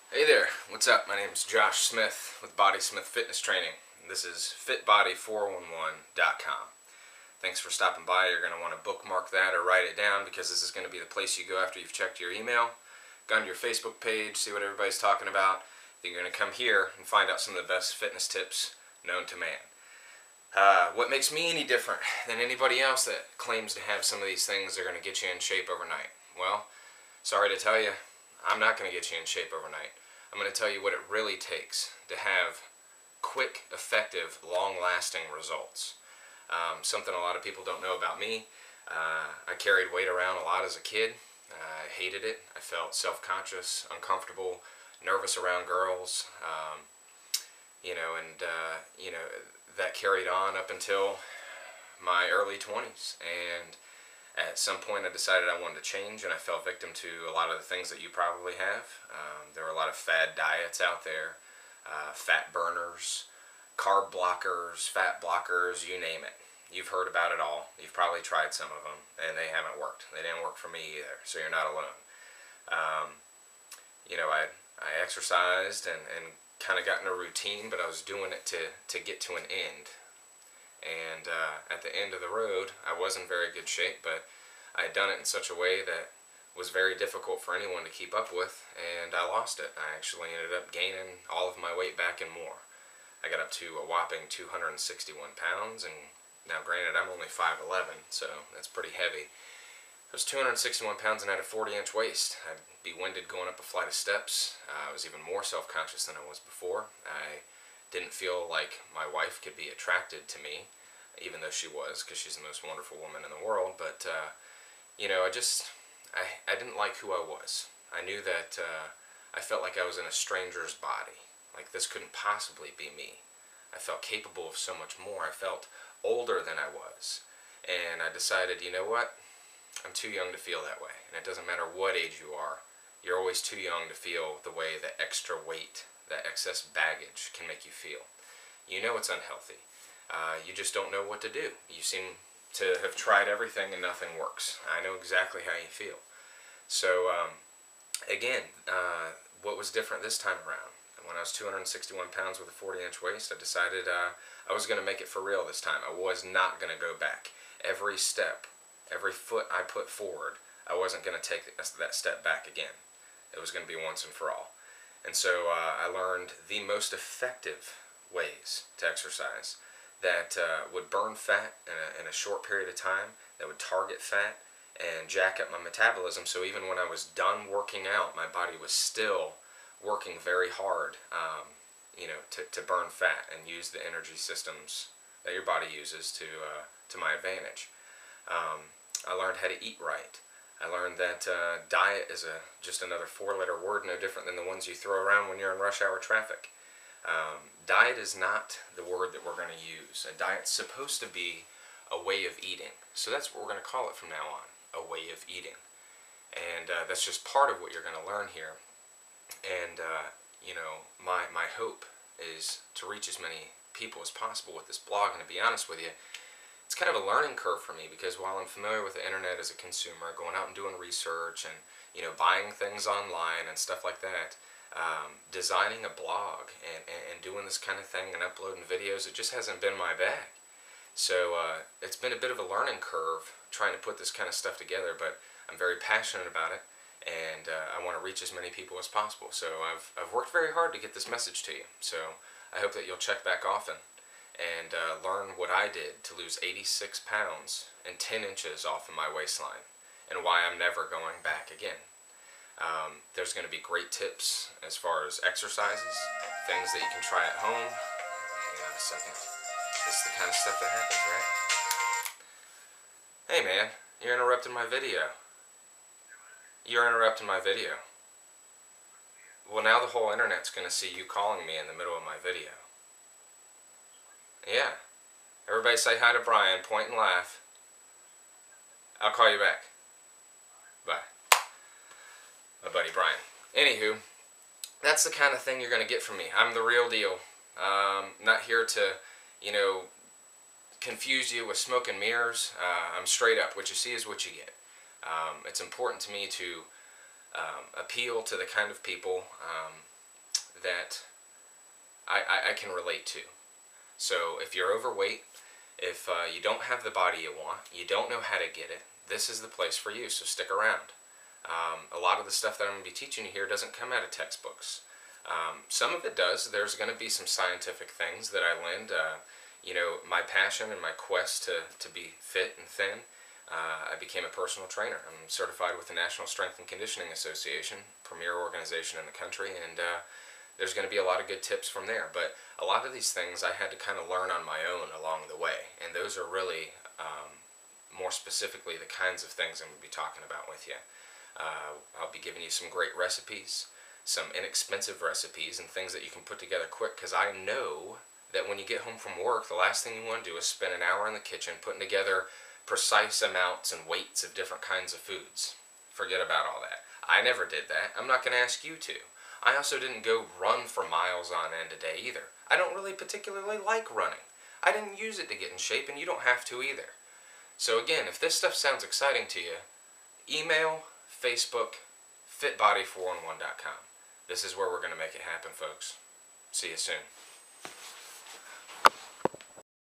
Hey there, what's up? My name is Josh Smith with BodySmith Fitness Training. And this is fitbody411.com. Thanks for stopping by. You're going to want to bookmark that or write it down because this is going to be the place you go after you've checked your email, gone to your Facebook page, see what everybody's talking about. Then you're going to come here and find out some of the best fitness tips known to man. What makes me any different than anybody else that claims to have some of these things that are going to get you in shape overnight? Well, sorry to tell you, I'm not going to get you in shape overnight. I'm going to tell you what it really takes to have quick, effective, long-lasting results. Something a lot of people don't know about me. I carried weight around a lot as a kid. I hated it. I felt self-conscious, uncomfortable, nervous around girls. That carried on up until my early 20s. And at some point I decided I wanted to change, and I fell victim to a lot of the things that you probably have. There were a lot of fad diets out there, fat burners, carb blockers, fat blockers, you name it. You've heard about it all. You've probably tried some of them, and they haven't worked. They didn't work for me either, so you're not alone. I exercised and kind of got in a routine, but I was doing it to get to an end. And at the end of the road, I was in very good shape, but I had done it in such a way that was very difficult for anyone to keep up with, and I lost it. I actually ended up gaining all of my weight back and more. I got up to a whopping 261 pounds, and now granted I'm only 5'11", so that's pretty heavy. I was 261 pounds and had a 40-inch waist. I'd be winded going up a flight of steps. I was even more self-conscious than I was before. I didn't feel like my wife could be attracted to me, even though she was, because she's the most wonderful woman in the world. But I didn't like who I was. I knew that I felt like I was in a stranger's body. Like this couldn't possibly be me. I felt capable of so much more. I felt older than I was. And I decided, you know what? I'm too young to feel that way. And it doesn't matter what age you are. You're always too young to feel the way that extra weight, that excess baggage can make you feel. You know it's unhealthy. You just don't know what to do. You seem to have tried everything and nothing works. I know exactly how you feel. So, what was different this time around? When I was 261 pounds with a 40-inch waist, I decided I was going to make it for real this time. I was not going to go back. Every step, every foot I put forward, I wasn't going to take that step back again. It was going to be once and for all. And so I learned the most effective ways to exercise that would burn fat in a short period of time, that would target fat and jack up my metabolism, so even when I was done working out, my body was still working very hard to burn fat and use the energy systems that your body uses to my advantage. I learned how to eat right. I learned that diet is just another four-letter word, no different than the ones you throw around when you're in rush hour traffic. Diet is not the word that we're going to use. A diet's supposed to be a way of eating. So that's what we're going to call it from now on, a way of eating. And that's just part of what you're going to learn here. And, my hope is to reach as many people as possible with this blog. And to be honest with you, it's kind of a learning curve for me, because while I'm familiar with the internet as a consumer, going out and doing research and, buying things online and stuff like that, designing a blog and doing this kind of thing and uploading videos, it just hasn't been my bag. So it's been a bit of a learning curve trying to put this kind of stuff together, but I'm very passionate about it, and I want to reach as many people as possible. So I've worked very hard to get this message to you. So I hope that you'll check back often and learn what I did to lose 86 pounds and 10 inches off of my waistline, and why I'm never going back again. There's going to be great tips as far as exercises, things that you can try at home. Hang on a second. This is the kind of stuff that happens, right? Hey man, you're interrupting my video. You're interrupting my video. Well, now the whole internet's going to see you calling me in the middle of my video. Yeah. Everybody say hi to Brian, point and laugh. I'll call you back. Bye. My buddy Brian. Anywho, that's the kind of thing you're going to get from me. I'm the real deal. Not here to, confuse you with smoke and mirrors. I'm straight up. What you see is what you get. It's important to me to appeal to the kind of people that I can relate to. So if you're overweight, if you don't have the body you want, you don't know how to get it, this is the place for you, so stick around. A lot of the stuff that I'm going to be teaching you here doesn't come out of textbooks. Some of it does. There's going to be some scientific things that I lend. You know, my passion and my quest to be fit and thin, I became a personal trainer. I'm certified with the National Strength and Conditioning Association, premier organization in the country, and there's going to be a lot of good tips from there. But a lot of these things I had to kind of learn on my own along the way, and those are really, more specifically, the kinds of things I'm going to be talking about with you. I'll be giving you some great recipes, some inexpensive recipes, and things that you can put together quick, because I know that when you get home from work, the last thing you want to do is spend an hour in the kitchen putting together precise amounts and weights of different kinds of foods. Forget about all that. I never did that. I'm not going to ask you to. I also didn't go run for miles on end a day either. I don't really particularly like running. I didn't use it to get in shape, and you don't have to either. So again, if this stuff sounds exciting to you, email, Facebook, fitbody411.com. This is where we're going to make it happen, folks. See you soon.